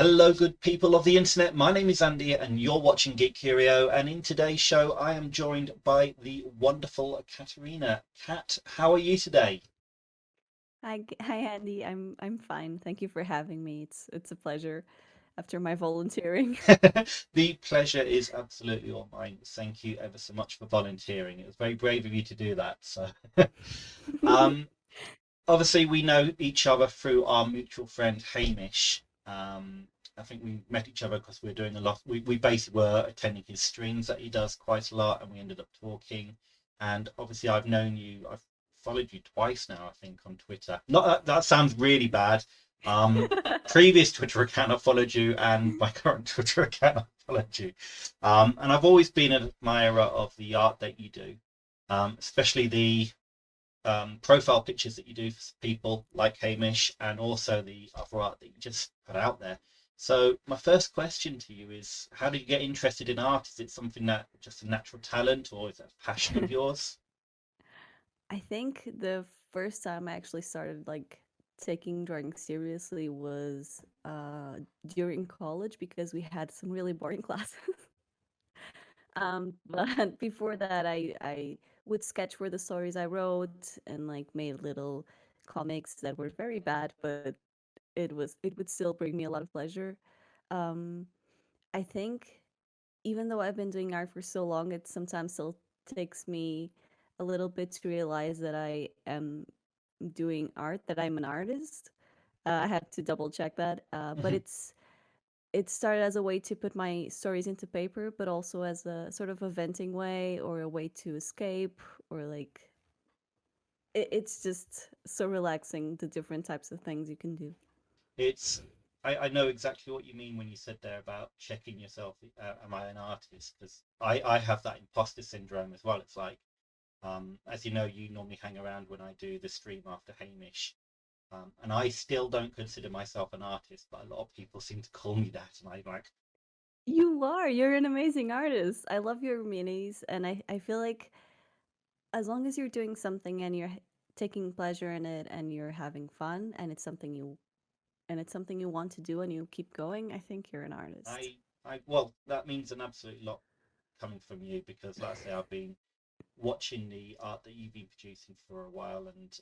Hello, good people of the internet. My name is Andy, and you're watching Geek Curio. And in today's show, I am joined by the wonderful Catarina. Cat, how are you today? Hi, Andy. I'm fine. Thank you for having me. It's a pleasure after my volunteering. The pleasure is absolutely all mine. Thank you ever so much for volunteering. It was very brave of you to do that. So, um, obviously, we know each other through our mutual friend Hamish. I think we met each other because we were doing a lot. We basically were attending his streams that he does quite a lot, and we ended up talking. And obviously, I've known you. I've followed you twice now, I think, on Twitter. Not that sounds really bad. Um, Previous Twitter account I followed you, and my current Twitter account I followed you. And I've always been an admirer of the art that you do, especially the profile pictures that you do for people like Hamish, and also the other art that you just put out there. So my first question to you is, how did you get interested in art? Is it something that just a natural talent, or is it a passion of yours? I think the first time I actually started taking drawing seriously was during college because we had some really boring classes. But before that, I would sketch for the stories I wrote and made little comics that were very bad, but it would still bring me a lot of pleasure. Um, I think even though I've been doing art for so long, it sometimes still takes me a little bit to realize that I am doing art, that I'm an artist. I have to double check that. But it started as a way to put my stories into paper, but also as a sort of a venting way or a way to escape, or it's just so relaxing, the different types of things you can do. It's I know exactly what you mean when you said there about checking yourself. Am I an artist? Because I have that imposter syndrome as well. It's like, as you know, you normally hang around when I do the stream after Hamish. And I still don't consider myself an artist, but a lot of people seem to call me that, and I'm like, You are. You're an amazing artist. I love your minis, and I feel like as long as you're doing something and you're taking pleasure in it and you're having fun and it's something you want to do and you keep going, I think you're an artist. well, that means an absolute lot coming from you because, like I say, I've been watching the art that you've been producing for a while, and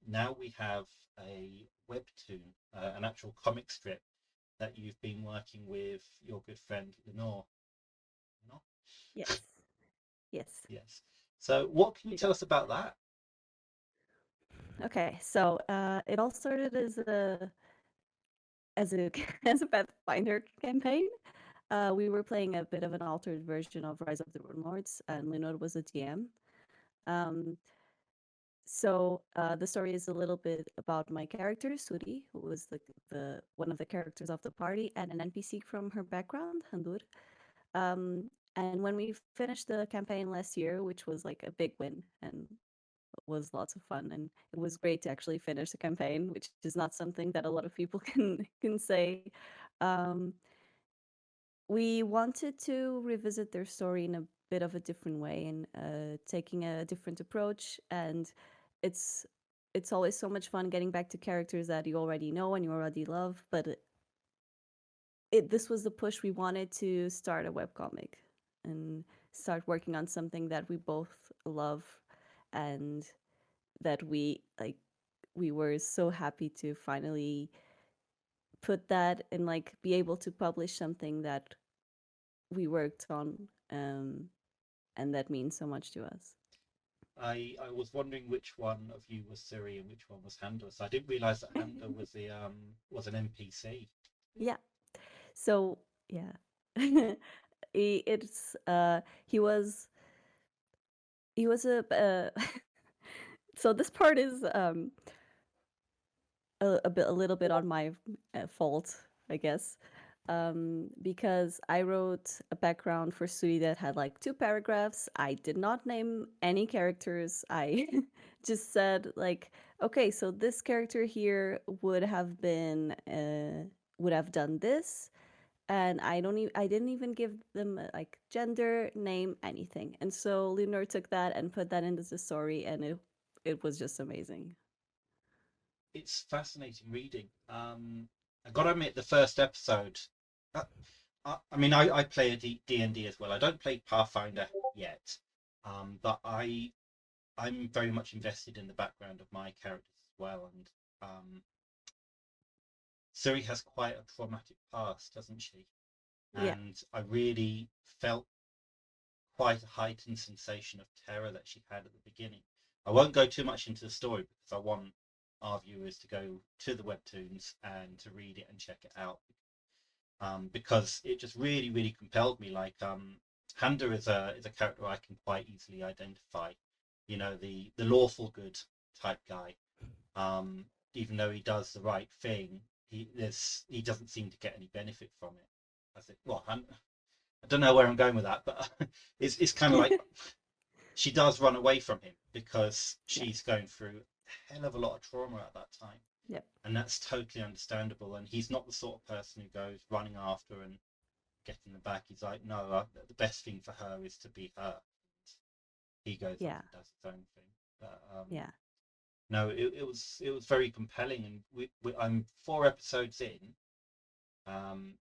now we have a webtoon, an actual comic strip that you've been working with your good friend Lenore. Lenore? Yes. Yes. Yes. So, what can you Yeah. tell us about that? Okay. So, it all started as a as a Pathfinder campaign. We were playing a bit of an altered version of Rise of the Rune Lords, and Linod was a DM. Um, the story is a little bit about my character, Suri, who was the one of the characters of the party, and an NPC from her background, Handur. And when we finished the campaign last year, which was like a big win and was lots of fun, and it was great to actually finish the campaign, which is not something that a lot of people can say. Um, we wanted to revisit their story in a bit of a different way and taking a different approach, and it's it's always so much fun getting back to characters that you already know and you already love, but this was the push. We wanted to start a webcomic and start working on something that we both love, and that we were so happy to finally put that and be able to publish something that we worked on, and that means so much to us. I was wondering which one of you was Siri and which one was Handel. So I didn't realize that Handel was the was an NPC. Yeah. So yeah, it's he was so this part is a little bit on my fault, I guess, because I wrote a background for Sui that had like two paragraphs. I did not name any characters. I just said like, okay, so this character here would have done this, and I didn't even give them like gender, name, anything. And so Lunar took that and put that into the story, and it was just amazing. It's fascinating reading. I gotta admit, the first episode. Uh, I mean, I play a D&D as well. I don't play Pathfinder yet, but I'm very much invested in the background of my characters as well. And Suri has quite a traumatic past, doesn't she? Yeah. And I really felt quite a heightened sensation of terror that she had at the beginning. I won't go too much into the story because I want our viewers to go to the webtoons and to read it and check it out, because it just really, really compelled me. Like, Handa is a character I can quite easily identify. You know, the lawful good type guy. Um, Even though he does the right thing, he doesn't seem to get any benefit from it. I think. Well, I don't know where I'm going with that, but it's kind of like she does run away from him because Yeah. she's going through a hell of a lot of trauma at that time. Yep. And that's totally understandable. And he's not the sort of person who goes running after and getting them back. He's like, no, the best thing for her is to be her. He goes off Yeah. and does his own thing. But Yeah. no, it was very compelling, and I'm 4 episodes in, um,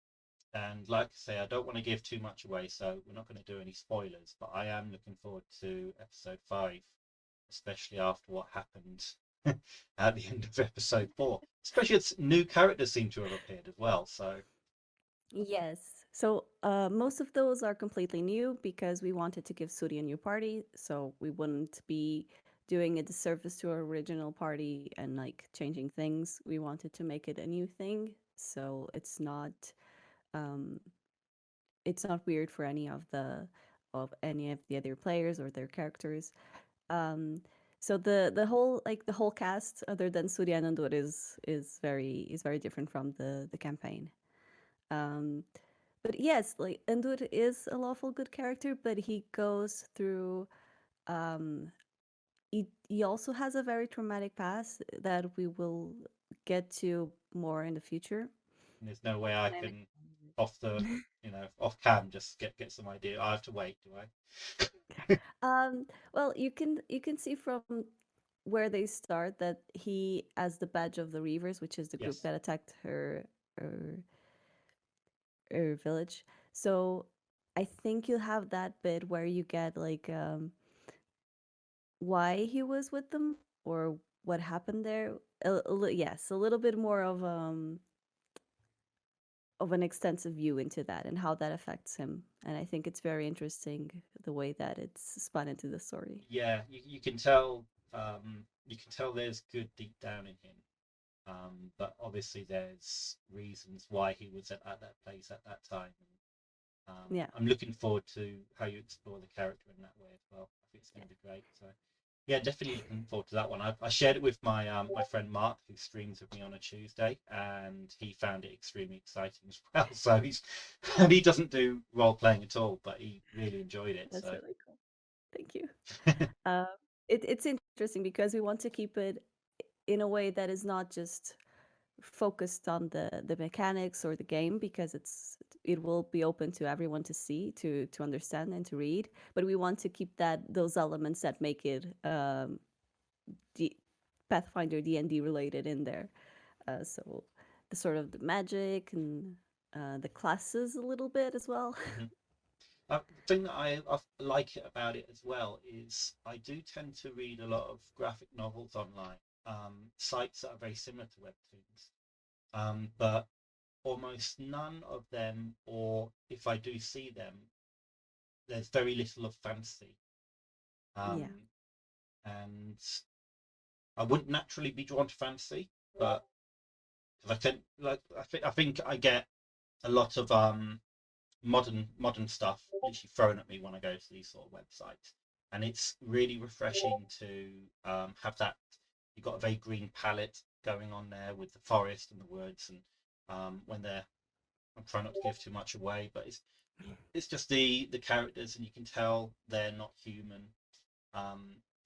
and like I say, I don't want to give too much away, so we're not going to do any spoilers. But I am looking forward to episode 5, especially after what happened at the end of episode 4. Especially as new characters seem to have appeared as well. So Yes. So most of those are completely new because we wanted to give Suri a new party, so we wouldn't be doing a disservice to our original party and like changing things. We wanted to make it a new thing, so um, it's not weird for any of the other players or their characters. Um, so the whole cast, other than Suri and Andur, is very different from the campaign. Um, but yes, like Endur is a lawful good character, but he goes through. Um, he also has a very traumatic past that we will get to more in the future. there's no way I And I'm can off the off cam just get some idea. I have to wait, do I? well, you can see from where they start that he, as the badge of the Reavers, which is the group Yes. that attacked her, her village. So I think you'll have that bit where you get like why he was with them or what happened there. Yes, a little bit more of an extensive view into that and how that affects him. And I think it's very interesting the way that it's spun into the story. Yeah, you can tell. You can tell there's good deep down in him. But obviously there's reasons why he was at that place at that time. Yeah, I'm looking forward to how you explore the character in that way as well. I think it's going to be great. So yeah, definitely looking forward to that one. I shared it with my friend Mark, who streams with me on a Tuesday, and he found it extremely exciting as well. So and he doesn't do role playing at all, but he really enjoyed it. that's So really cool. Thank you. Uh, it's interesting because we want to keep it in a way that is not just focused on the mechanics or the game because it will be open to everyone to see to understand and to read, but we want to keep that those elements that make it D- Pathfinder D&D related in there. So the sort of the magic and the classes a little bit as well. mhm. The thing that I like it about it as well is I do tend to read a lot of graphic novels online, sites that are very similar to webtoons, but almost none of them, or if I do see them, there's very little of fantasy, Yeah. um, and I wouldn't naturally be drawn to fantasy, but because I tend like I think I get a lot of modern stuff literally thrown at me when I go to these sort of websites, and it's really refreshing to have that. You've got a very green palette going on there with the forest and the woods, and when they're I'm trying not to give too much away, but it's just the characters, and you can tell they're not human.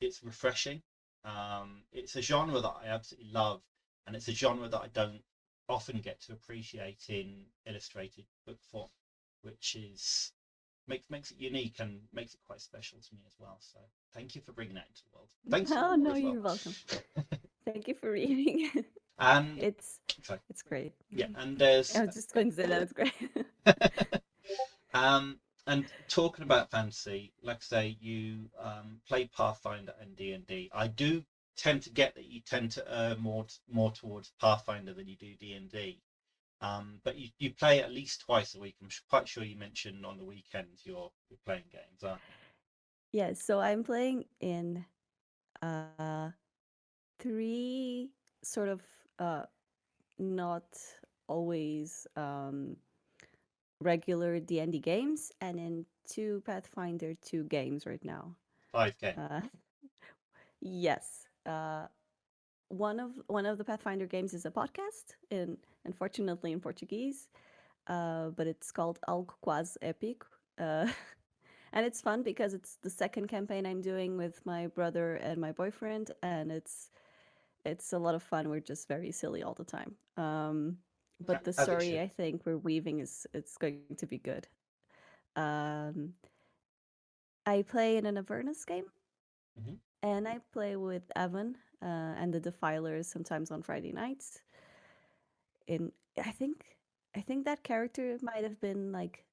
It's refreshing. It's a genre that I absolutely love, and it's a genre that I don't often get to appreciate in illustrated book form, which is makes it unique and makes it quite special to me as well. So thank you for bringing that into the world. Thanks for the Oh lore no, as well. you're welcome. Thank you for reading. And It's sorry, it's great. yeah, and I there's was just going to say that it's great. um, and talking about fantasy, like I say, you play Pathfinder and D&D. I do tend to get that you tend to err more towards Pathfinder than you do D&D. But you play at least twice a week. I'm quite sure you mentioned on the weekends you're playing games, aren't you? Yeah, so I'm playing in uh three sort of uh not always regular D&D games, and in two Pathfinder 2 games right now. 5 games. Uh yes. One of the Pathfinder games is a podcast, in unfortunately in Portuguese, but it's called Algo Quase Epic. Uh, and it's fun because it's the second campaign I'm doing with my brother and my boyfriend, and it's a lot of fun. We're just very silly all the time. But the As it story should. I think we're weaving is it's going to be good. Um, I play in an Avernus game, Hmm. and I play with Evan and the Defilers sometimes on Friday nights. In I think I think that character might have been like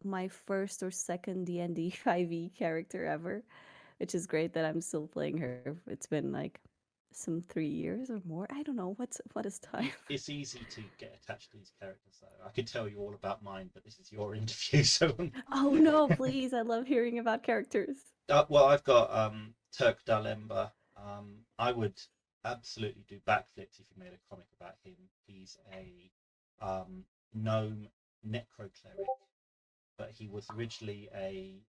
my first or second D&D 5e character ever, which is great that I'm still playing her. It's been like some 3 years or more. I don't know what is time. It's easy to get attached to these characters, though. I could tell you all about mine, but this is your interview, so Oh no, please! I love hearing about characters. well, I've got Turk Dalemba. I would absolutely do backflips if you made a comic about him. He's a gnome necro cleric, but he was originally a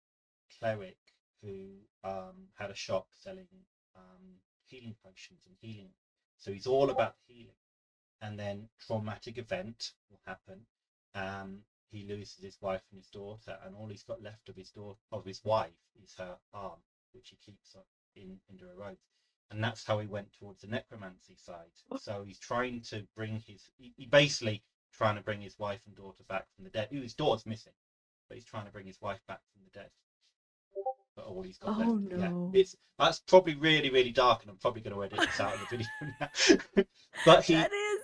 cleric who had a shop selling healing potions and healing. So he's all about healing. And then traumatic event will happen. He loses his wife and his daughter, and all he's got left of his wife is her arm, which he keeps into a robe. And that's how he went towards the necromancy side. So he's trying to bring he basically trying to bring his wife and daughter back from the dead. His daughter's missing, but he's trying to bring his wife back from the dead. But all he's got left, Oh yeah, no. it's that's probably really dark, and I'm probably going to edit this out of the video now. But That is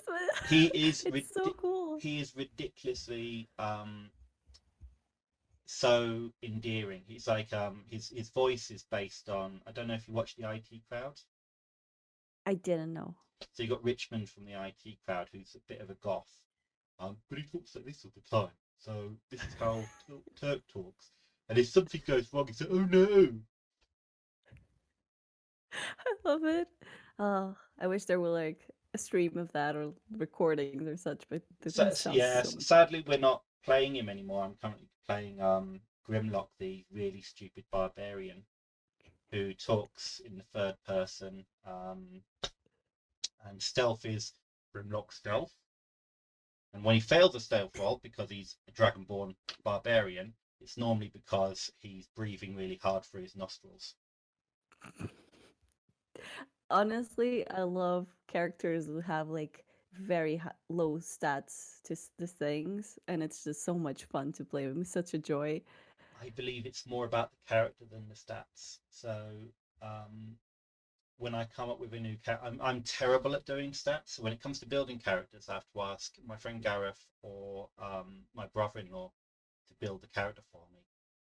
he is it's so cool. he is ridiculously so endearing. He's like his voice is based on, I don't know if you watch the IT Crowd. I didn't know. So you got Richmond from the IT Crowd, who's a bit of a goth, but he talks like this all the time. So this is how Turk talks. And if something goes wrong, he says, "Oh no!" I love it. Oh, I wish there were like a stream of that or recordings or such, but that So sounds yeah, so much fun. sadly we're not playing him anymore. I'm currently playing Grimlock, the really stupid barbarian who talks in the third person. And stealth is Grimlock stealth. And when he fails a stealth roll because he's a dragonborn barbarian, it's normally because he's breathing really hard through his nostrils. Honestly, I love characters who have like very low stats to the things, and it's just so much fun to play with. It's such a joy. I believe it's more about the character than the stats. So um, when I come up with a new character, I'm terrible at doing stats. So when it comes to building characters, I have to ask my friend Gareth or my brother-in-law to build the character for me.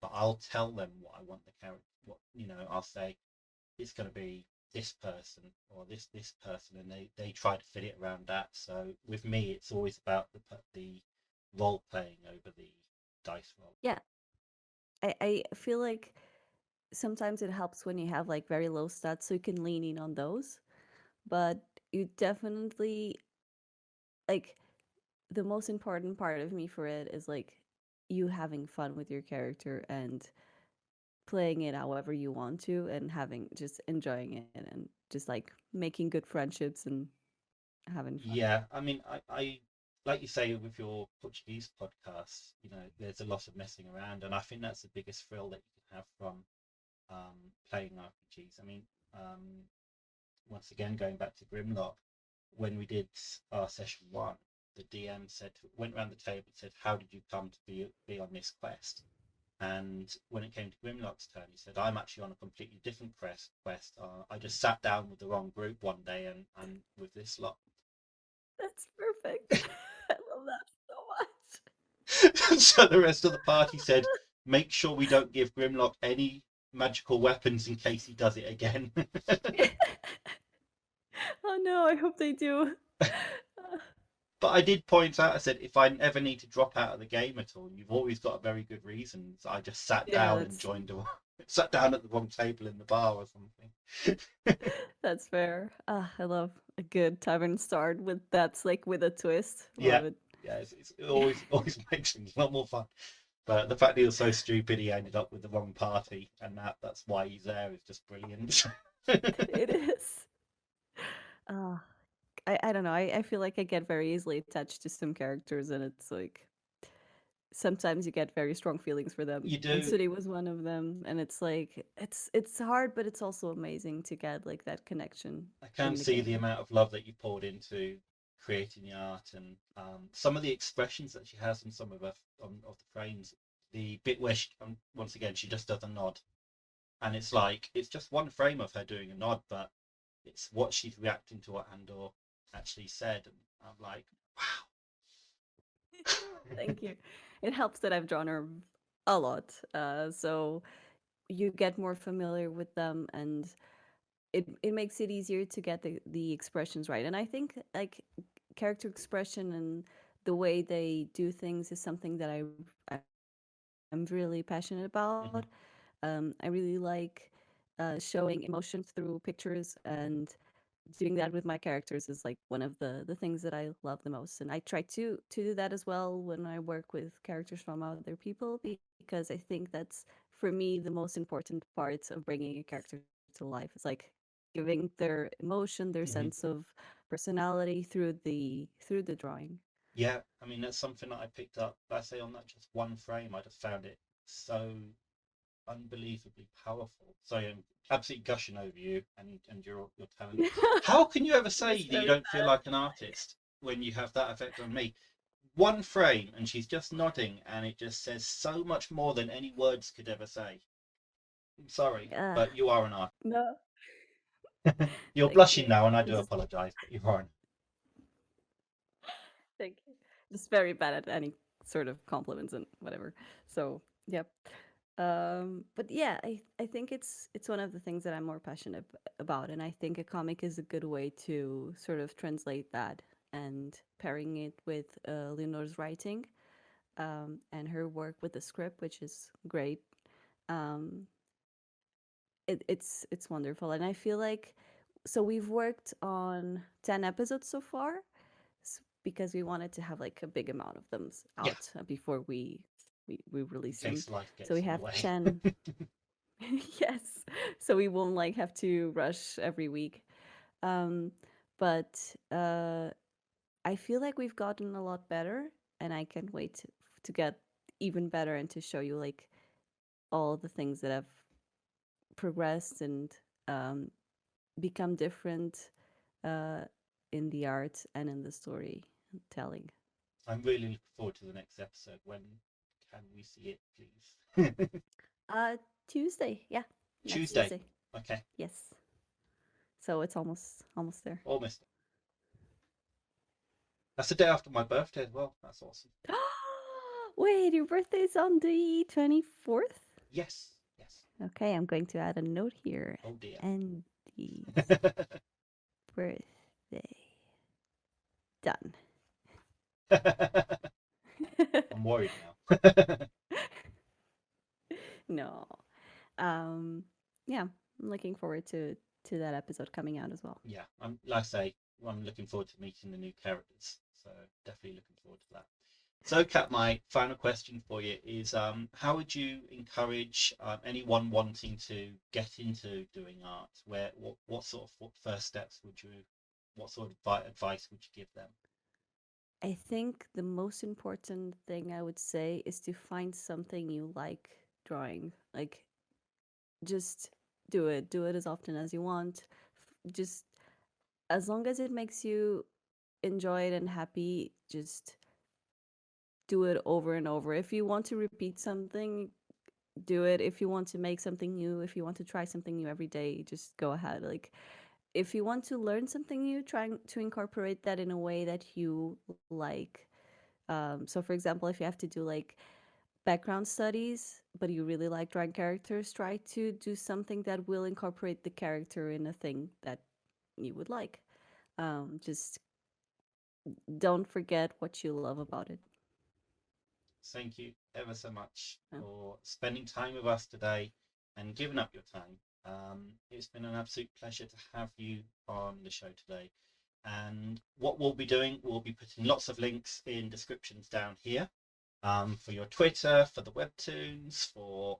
But I'll tell them what I want the character. What I'll say it's going to be this person or this person, and they try to fit it around that. So with me, it's always about the role playing over the dice roll. Yeah, I feel like sometimes it helps when you have like very low stats, so you can lean in on those. But you definitely like the most important part of me for it is like you having fun with your character and playing it however you want to and having just enjoying it and just like making good friendships and having fun. Yeah, I mean, I like you say with your Portuguese podcast, there's a lot of messing around, and I think that's the biggest thrill that you can have from playing RPGs. I mean, um, once again, going back to Grimlock, when we did our session one, the DM went around the table and said, "How did you come to be on this quest?" And when it came to Grimlock's turn, he said, "I'm actually on a completely different quest. I just sat down with the wrong group one day and with this lot." That's perfect. I love that so much. So the rest of the party said, "Make sure we don't give Grimlock any magical weapons in case he does it again." Oh no, I hope they do. But I did point out, I said, if I ever need to drop out of the game at all, you've always got a very good reason. So I just sat Yeah, down and sat down at the wrong table in the bar or something. that's fair. I love a good tavern start with that's like with a twist. Yeah, Love it. yeah, it always makes things a lot more fun. But the fact he was so stupid, he ended up with the wrong party, and that's why he's there is just brilliant. It is. Uh, I don't know. I feel like I get very easily attached to some characters, and it's like sometimes you get very strong feelings for them. You And do. Sudi was one of them, and it's like it's hard, but it's also amazing to get like that connection I can in the see the game. amount of love that you poured into creating the art, and some of the expressions that she has in some of of the frames. The bit where once again she just does a nod, and it's like it's just one frame of her doing a nod, but it's what she's reacting to what Andor actually said, and I'm like, wow. Thank you. It helps that I've drawn her a lot, so you get more familiar with them, and it makes it easier to get the expressions right. And I think like character expression and the way they do things is something that I'm really passionate about. Hmm. I really like showing emotions through pictures, and doing that with my characters is like one of the things that I love the most. And I try to do that as well when I work with characters from other people, because I think that's for me the most important part of bringing a character to life. It's like giving their emotion, their Hmm. sense of personality through the drawing. Yeah, I mean that's something that I picked up. I say on that just one frame, I just found it so unbelievably powerful. So I'm absolutely gushing over you and your talent. How can you ever say Just that you very don't feel like an artist when you have that effect on me? One frame and she's just nodding, and it just says so much more than any words could ever say. I'm sorry, bad. but you are an artist. No, You're thank blushing you. now, and I I'm do just apologize, but you are. thank you. Just very bad at any sort of compliments and whatever. So yep. But yeah, I think it's one of the things that I'm more passionate about, and I think a comic is a good way to sort of translate that, and pairing it with Leonore's writing, and her work with the script, which is great. Um, it's wonderful, and I feel like so we've worked on 10 episodes so far, because we wanted to have like a big amount of them Yeah, out before we in release them. case life So we gets in the have way. 10. Yes, so we won't like have to rush every week. Um, but I feel like we've gotten a lot better, and I can't wait to get even better and to show you like all the things that have progressed and um, become different uh, in the art and in the storytelling. I'm really looking forward to the next episode. When can we see it, please? Uh, Tuesday, yeah, next Tuesday. Tuesday. Okay, Yes, so it's almost there. almost. That's the day after my birthday as well. That's awesome. Wait, your birthday's on the 24th? Yes, yes. Okay, I'm going to add a note here. Oh dear. Andy's birthday. Done. I'm worried now. No. Um, yeah, I'm looking forward to that episode coming out as well. Yeah, I'm like I say, I'm looking forward to meeting the new characters. So definitely looking forward to that. So, Kat, my final question for you is: how would you encourage anyone wanting to get into doing art? What sort of first steps would you, what sort of advice would you give them? I think the most important thing I would say is to find something you like drawing. Like, just do it. Do it as often as you want. Just as long as it makes you enjoy it and happy, just do it over and over. If you want to repeat something, do it. If you want to make something new, if you want to try something new every day, just go ahead. Like, if you want to learn something new, trying to incorporate that in a way that you like. So, for example, if you have to do like background studies, but you really like drawing characters, try to do something that will incorporate the character in a thing that you would like. Just don't forget what you love about it. Thank you ever so much Yeah. for spending time with us today and giving up your time. It's been an absolute pleasure to have you on the show today. And what we'll be doing, we'll be putting lots of links in descriptions down here, for your Twitter, for the webtoons, for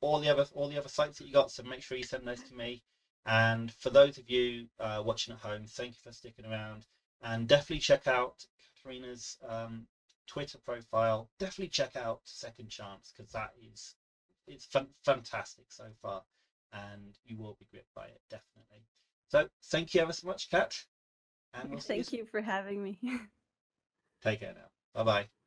all the other sites that you got. So make sure you send those to me. And for those of you watching at home, thank you for sticking around. And definitely check out Catarina's Twitter profile. Definitely check out Second Chance, because it's fantastic so far, and you will be gripped by it definitely. So thank you ever so much, Kat, and we'll see you Thank soon. you for having me. Take care now. Bye bye.